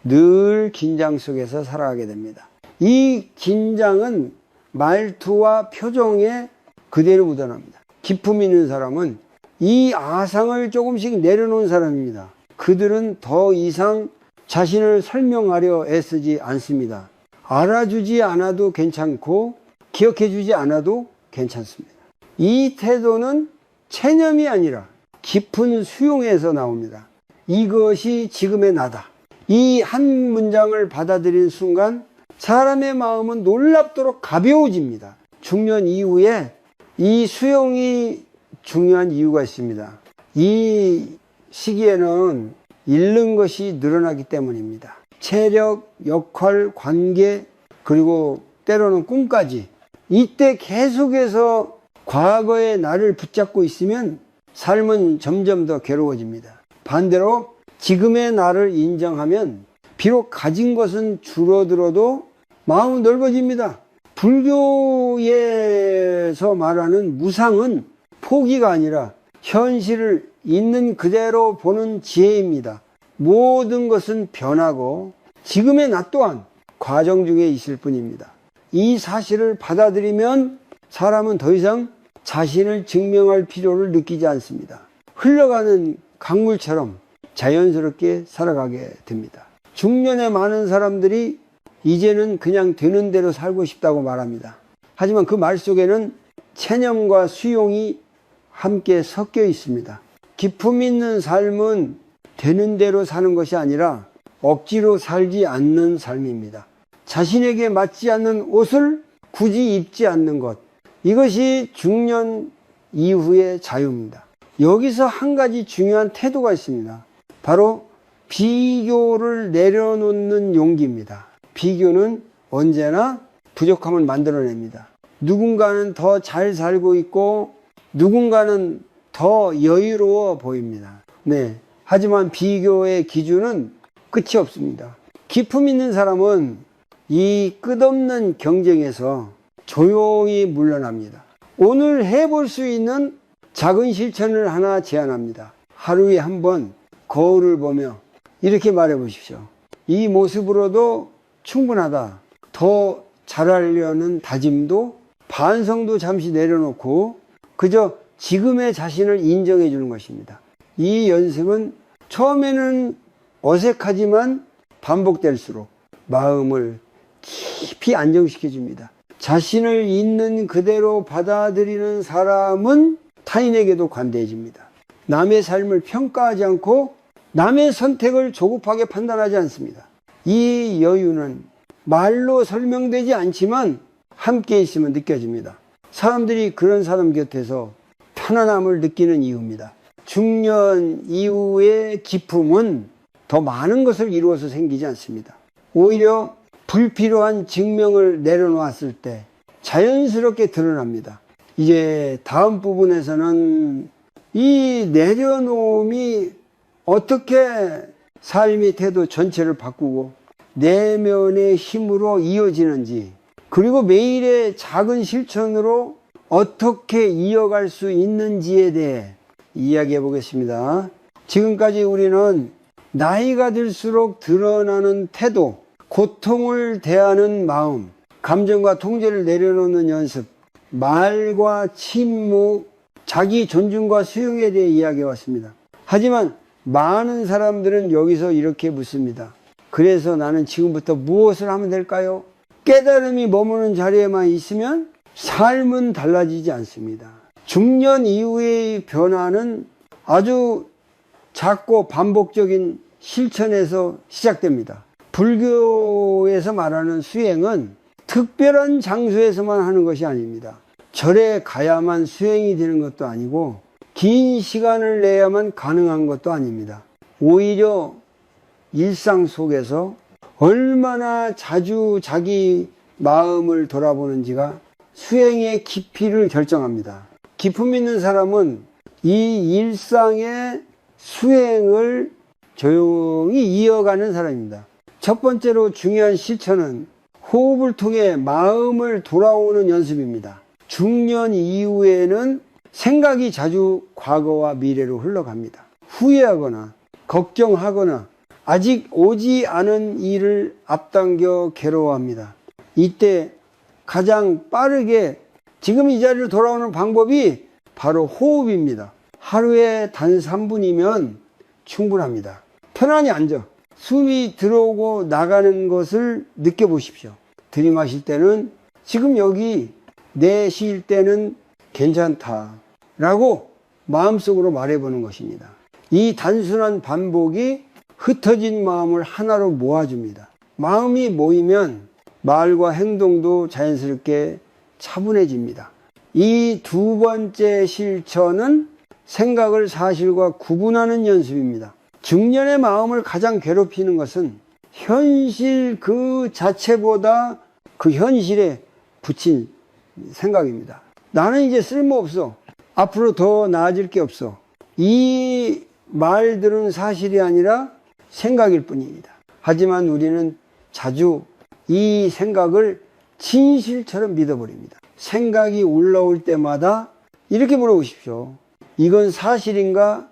늘 긴장 속에서 살아가게 됩니다. 이 긴장은 말투와 표정에 그대로 묻어납니다. 기품 있는 사람은 이 아상을 조금씩 내려놓은 사람입니다. 그들은 더 이상 자신을 설명하려 애쓰지 않습니다. 알아주지 않아도 괜찮고 기억해주지 않아도 괜찮습니다. 이 태도는 체념이 아니라 깊은 수용에서 나옵니다. 이것이 지금의 나다. 이 한 문장을 받아들인 순간 사람의 마음은 놀랍도록 가벼워집니다. 중년 이후에 이 수용이 중요한 이유가 있습니다. 이 시기에는 잃는 것이 늘어나기 때문입니다. 체력, 역할, 관계, 그리고 때로는 꿈까지. 이때 계속해서 과거의 나를 붙잡고 있으면 삶은 점점 더 괴로워집니다. 반대로 지금의 나를 인정하면 비록 가진 것은 줄어들어도 마음은 넓어집니다. 불교에서 말하는 무상은 포기가 아니라 현실을 있는 그대로 보는 지혜입니다. 모든 것은 변하고 지금의 나 또한 과정 중에 있을 뿐입니다. 이 사실을 받아들이면 사람은 더 이상 자신을 증명할 필요를 느끼지 않습니다. 흘러가는 강물처럼 자연스럽게 살아가게 됩니다. 중년에 많은 사람들이 이제는 그냥 되는 대로 살고 싶다고 말합니다. 하지만 그 말 속에는 체념과 수용이 함께 섞여 있습니다. 기품 있는 삶은 되는 대로 사는 것이 아니라 억지로 살지 않는 삶입니다. 자신에게 맞지 않는 옷을 굳이 입지 않는 것. 이것이 중년 이후의 자유입니다. 여기서 한 가지 중요한 태도가 있습니다. 바로 비교를 내려놓는 용기입니다. 비교는 언제나 부족함을 만들어냅니다. 누군가는 더 잘 살고 있고 누군가는 더 여유로워 보입니다. 네. 하지만 비교의 기준은 끝이 없습니다. 기품 있는 사람은 이 끝없는 경쟁에서 조용히 물러납니다. 오늘 해볼 수 있는 작은 실천을 하나 제안합니다. 하루에 한 번 거울을 보며 이렇게 말해 보십시오. 이 모습으로도 충분하다. 더 잘하려는 다짐도 반성도 잠시 내려놓고 그저 지금의 자신을 인정해 주는 것입니다. 이 연습은 처음에는 어색하지만 반복될수록 마음을 깊이 안정시켜 줍니다. 자신을 있는 그대로 받아들이는 사람은 타인에게도 관대해집니다. 남의 삶을 평가하지 않고 남의 선택을 조급하게 판단하지 않습니다. 이 여유는 말로 설명되지 않지만 함께 있으면 느껴집니다. 사람들이 그런 사람 곁에서 편안함을 느끼는 이유입니다. 중년 이후의 기품은 더 많은 것을 이루어서 생기지 않습니다. 오히려 불필요한 증명을 내려놓았을 때 자연스럽게 드러납니다. 이제 다음 부분에서는 이 내려놓음이 어떻게 삶의 태도 전체를 바꾸고 내면의 힘으로 이어지는지, 그리고 매일의 작은 실천으로 어떻게 이어갈 수 있는지에 대해 이야기해 보겠습니다. 지금까지 우리는 나이가 들수록 드러나는 태도, 고통을 대하는 마음, 감정과 통제를 내려놓는 연습, 말과 침묵, 자기 존중과 수용에 대해 이야기해 왔습니다. 하지만 많은 사람들은 여기서 이렇게 묻습니다. 그래서 나는 지금부터 무엇을 하면 될까요? 깨달음이 머무는 자리에만 있으면 삶은 달라지지 않습니다. 중년 이후의 변화는 아주 작고 반복적인 실천에서 시작됩니다. 불교에서 말하는 수행은 특별한 장소에서만 하는 것이 아닙니다. 절에 가야만 수행이 되는 것도 아니고 긴 시간을 내야만 가능한 것도 아닙니다. 오히려 일상 속에서 얼마나 자주 자기 마음을 돌아보는지가 수행의 깊이를 결정합니다. 기품 있는 사람은 이 일상의 수행을 조용히 이어가는 사람입니다. 첫 번째로 중요한 실천은 호흡을 통해 마음을 돌아오는 연습입니다. 중년 이후에는 생각이 자주 과거와 미래로 흘러갑니다. 후회하거나 걱정하거나 아직 오지 않은 일을 앞당겨 괴로워합니다. 이때 가장 빠르게 지금 이 자리로 돌아오는 방법이 바로 호흡입니다. 하루에 단 3분이면 충분합니다. 편안히 앉아 숨이 들어오고 나가는 것을 느껴보십시오. 들이마실 때는 지금 여기, 내쉴 때는 괜찮다 라고 마음속으로 말해보는 것입니다. 이 단순한 반복이 흩어진 마음을 하나로 모아줍니다. 마음이 모이면 말과 행동도 자연스럽게 차분해집니다. 이 두 번째 실천은 생각을 사실과 구분하는 연습입니다. 중년의 마음을 가장 괴롭히는 것은 현실 그 자체보다 그 현실에 붙인 생각입니다. 나는 이제 쓸모없어. 앞으로 더 나아질 게 없어. 이 말들은 사실이 아니라 생각일 뿐입니다. 하지만 우리는 자주 이 생각을 진실처럼 믿어버립니다. 생각이 올라올 때마다 이렇게 물어보십시오. 이건 사실인가?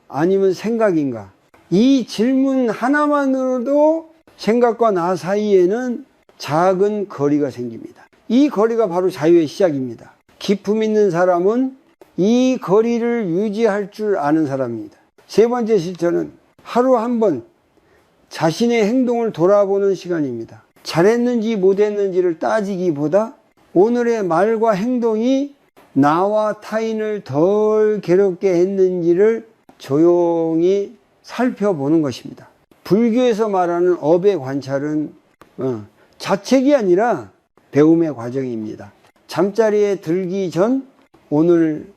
아니면 생각인가? 이 질문 하나만으로도 생각과 나 사이에는 작은 거리가 생깁니다. 이 거리가 바로 자유의 시작입니다. 기품 있는 사람은 이 거리를 유지할 줄 아는 사람입니다. 세 번째 실천은 하루 한 번 자신의 행동을 돌아보는 시간입니다. 잘했는지 못했는지를 따지기보다 오늘의 말과 행동이 나와 타인을 덜 괴롭게 했는지를 조용히 살펴보는 것입니다. 불교에서 말하는 업의 관찰은 자책이 아니라 배움의 과정입니다. 잠자리에 들기 전 오늘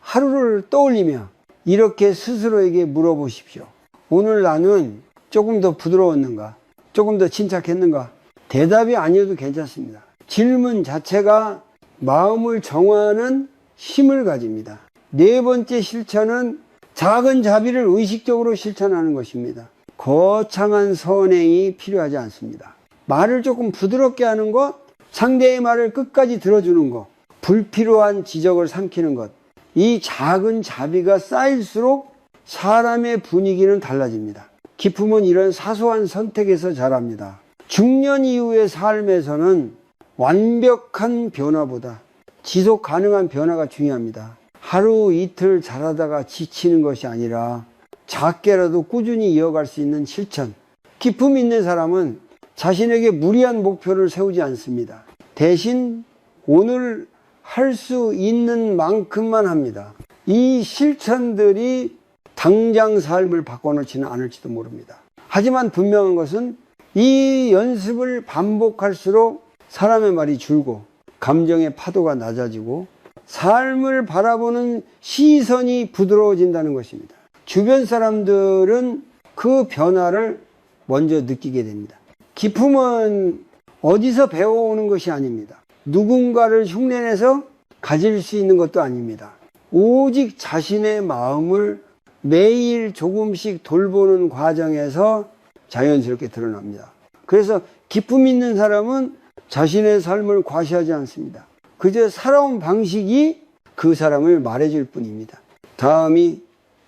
하루를 떠올리며 이렇게 스스로에게 물어보십시오. 오늘 나는 조금 더 부드러웠는가? 조금 더 침착했는가? 대답이 아니어도 괜찮습니다. 질문 자체가 마음을 정화하는 힘을 가집니다. 네 번째 실천은 작은 자비를 의식적으로 실천하는 것입니다. 거창한 선행이 필요하지 않습니다. 말을 조금 부드럽게 하는 것, 상대의 말을 끝까지 들어주는 것, 불필요한 지적을 삼키는 것, 이 작은 자비가 쌓일수록 사람의 분위기는 달라집니다. 기품은 이런 사소한 선택에서 자랍니다. 중년 이후의 삶에서는 완벽한 변화보다 지속 가능한 변화가 중요합니다. 하루 이틀 잘하다가 지치는 것이 아니라 작게라도 꾸준히 이어갈 수 있는 실천. 기품 있는 사람은 자신에게 무리한 목표를 세우지 않습니다. 대신 오늘 할 수 있는 만큼만 합니다. 이 실천들이 당장 삶을 바꿔놓지는 않을지도 모릅니다. 하지만 분명한 것은 이 연습을 반복할수록 사람의 말이 줄고 감정의 파도가 낮아지고 삶을 바라보는 시선이 부드러워진다는 것입니다. 주변 사람들은 그 변화를 먼저 느끼게 됩니다. 기품은 어디서 배워오는 것이 아닙니다. 누군가를 흉내내서 가질 수 있는 것도 아닙니다. 오직 자신의 마음을 매일 조금씩 돌보는 과정에서 자연스럽게 드러납니다. 그래서 기품 있는 사람은 자신의 삶을 과시하지 않습니다. 그저 살아온 방식이 그 사람을 말해줄 뿐입니다. 다음이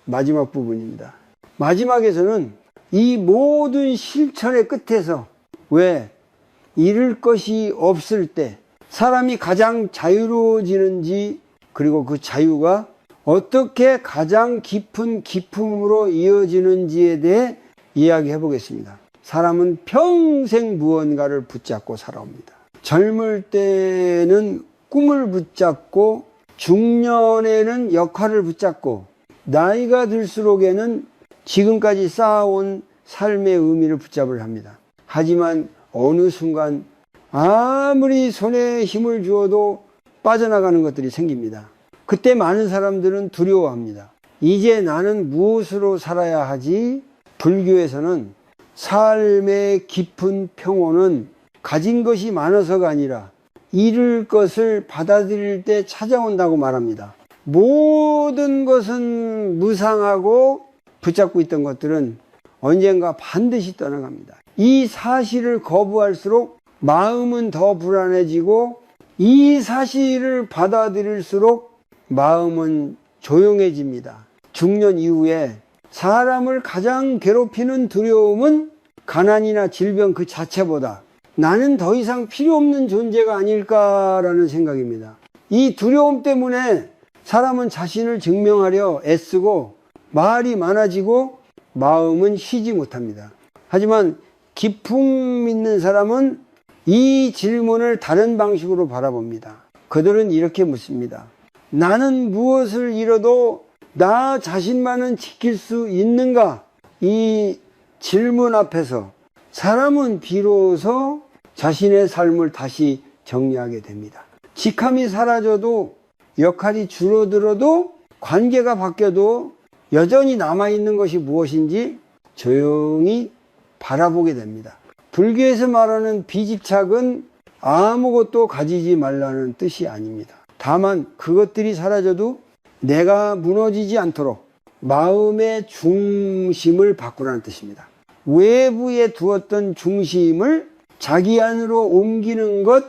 마지막 부분입니다. 마지막에서는 이 모든 실천의 끝에서 왜 잃을 것이 없을 때 사람이 가장 자유로워지는지, 그리고 그 자유가 어떻게 가장 깊은 기쁨으로 이어지는지에 대해 이야기해 보겠습니다. 사람은 평생 무언가를 붙잡고 살아옵니다. 젊을 때는 꿈을 붙잡고, 중년에는 역할을 붙잡고, 나이가 들수록에는 지금까지 쌓아온 삶의 의미를 붙잡으려 합니다. 하지만 어느 순간 아무리 손에 힘을 주어도 빠져나가는 것들이 생깁니다. 그때 많은 사람들은 두려워합니다. 이제 나는 무엇으로 살아야 하지? 불교에서는 삶의 깊은 평온은 가진 것이 많아서가 아니라 잃을 것을 받아들일 때 찾아온다고 말합니다. 모든 것은 무상하고 붙잡고 있던 것들은 언젠가 반드시 떠나갑니다. 이 사실을 거부할수록 마음은 더 불안해지고, 이 사실을 받아들일수록 마음은 조용해집니다. 중년 이후에 사람을 가장 괴롭히는 두려움은 가난이나 질병 그 자체보다 나는 더 이상 필요 없는 존재가 아닐까라는 생각입니다. 이 두려움 때문에 사람은 자신을 증명하려 애쓰고 말이 많아지고 마음은 쉬지 못합니다. 하지만 기품 있는 사람은 이 질문을 다른 방식으로 바라봅니다. 그들은 이렇게 묻습니다. 나는 무엇을 잃어도 나 자신만은 지킬 수 있는가? 이 질문 앞에서 사람은 비로소 자신의 삶을 다시 정리하게 됩니다. 직함이 사라져도, 역할이 줄어들어도, 관계가 바뀌어도 여전히 남아있는 것이 무엇인지 조용히 바라보게 됩니다. 불교에서 말하는 비집착은 아무것도 가지지 말라는 뜻이 아닙니다. 다만 그것들이 사라져도 내가 무너지지 않도록 마음의 중심을 바꾸라는 뜻입니다. 외부에 두었던 중심을 자기 안으로 옮기는 것,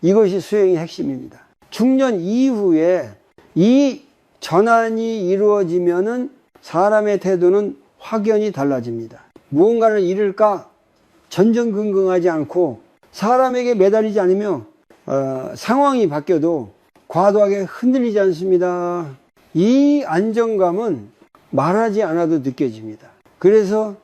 이것이 수행의 핵심입니다. 중년 이후에 이 전환이 이루어지면은 사람의 태도는 확연히 달라집니다. 무언가를 잃을까 전전긍긍하지 않고 사람에게 매달리지 않으며 상황이 바뀌어도 과도하게 흔들리지 않습니다. 이 안정감은 말하지 않아도 느껴집니다. 그래서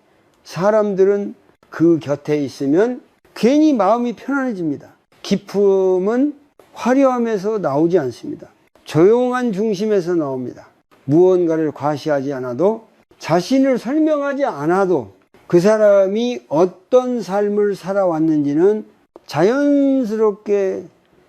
사람들은 그 곁에 있으면 괜히 마음이 편안해집니다. 기쁨은 화려함에서 나오지 않습니다. 조용한 중심에서 나옵니다. 무언가를 과시하지 않아도, 자신을 설명하지 않아도 그 사람이 어떤 삶을 살아왔는지는 자연스럽게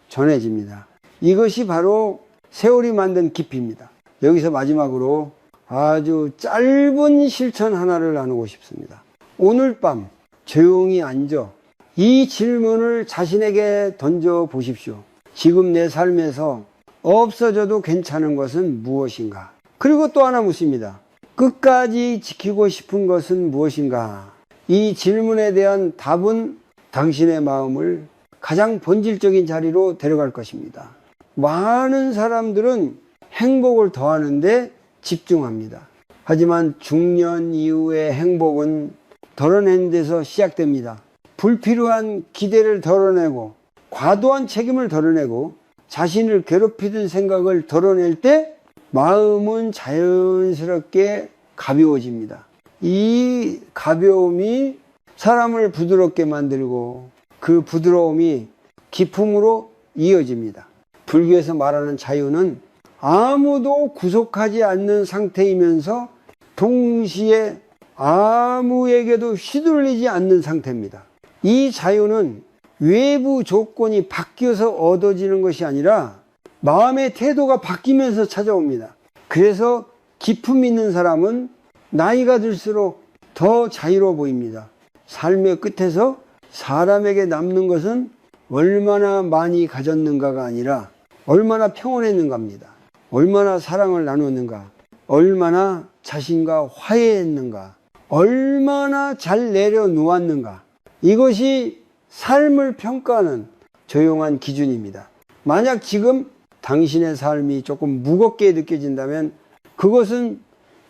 전해집니다. 이것이 바로 세월이 만든 깊이입니다. 여기서 마지막으로 아주 짧은 실천 하나를 나누고 싶습니다. 오늘 밤 조용히 앉아 이 질문을 자신에게 던져 보십시오. 지금 내 삶에서 없어져도 괜찮은 것은 무엇인가? 그리고 또 하나 묻습니다. 끝까지 지키고 싶은 것은 무엇인가? 이 질문에 대한 답은 당신의 마음을 가장 본질적인 자리로 데려갈 것입니다. 많은 사람들은 행복을 더하는데 집중합니다. 하지만 중년 이후의 행복은 덜어내는 데서 시작됩니다. 불필요한 기대를 덜어내고, 과도한 책임을 덜어내고, 자신을 괴롭히던 생각을 덜어낼 때 마음은 자연스럽게 가벼워집니다. 이 가벼움이 사람을 부드럽게 만들고 그 부드러움이 기쁨으로 이어집니다. 불교에서 말하는 자유는 아무도 구속하지 않는 상태이면서 동시에 아무에게도 휘둘리지 않는 상태입니다. 이 자유는 외부 조건이 바뀌어서 얻어지는 것이 아니라 마음의 태도가 바뀌면서 찾아옵니다. 그래서 기품 있는 사람은 나이가 들수록 더 자유로워 보입니다. 삶의 끝에서 사람에게 남는 것은 얼마나 많이 가졌는가가 아니라 얼마나 평온했는가입니다. 얼마나 사랑을 나누었는가, 얼마나 자신과 화해했는가, 얼마나 잘 내려놓았는가. 이것이 삶을 평가하는 조용한 기준입니다. 만약 지금 당신의 삶이 조금 무겁게 느껴진다면 그것은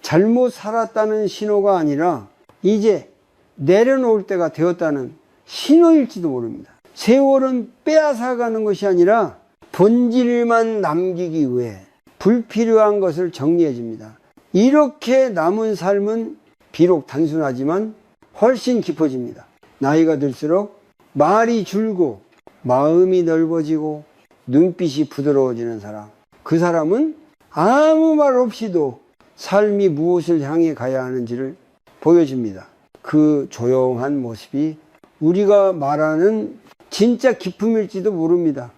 잘못 살았다는 신호가 아니라 이제 내려놓을 때가 되었다는 신호일지도 모릅니다. 세월은 빼앗아가는 것이 아니라 본질만 남기기 위해 불필요한 것을 정리해 줍니다. 이렇게 남은 삶은 비록 단순하지만 훨씬 깊어집니다. 나이가 들수록 말이 줄고 마음이 넓어지고 눈빛이 부드러워지는 사람, 그 사람은 아무 말 없이도 삶이 무엇을 향해 가야 하는지를 보여줍니다. 그 조용한 모습이 우리가 말하는 진짜 기쁨일지도 모릅니다.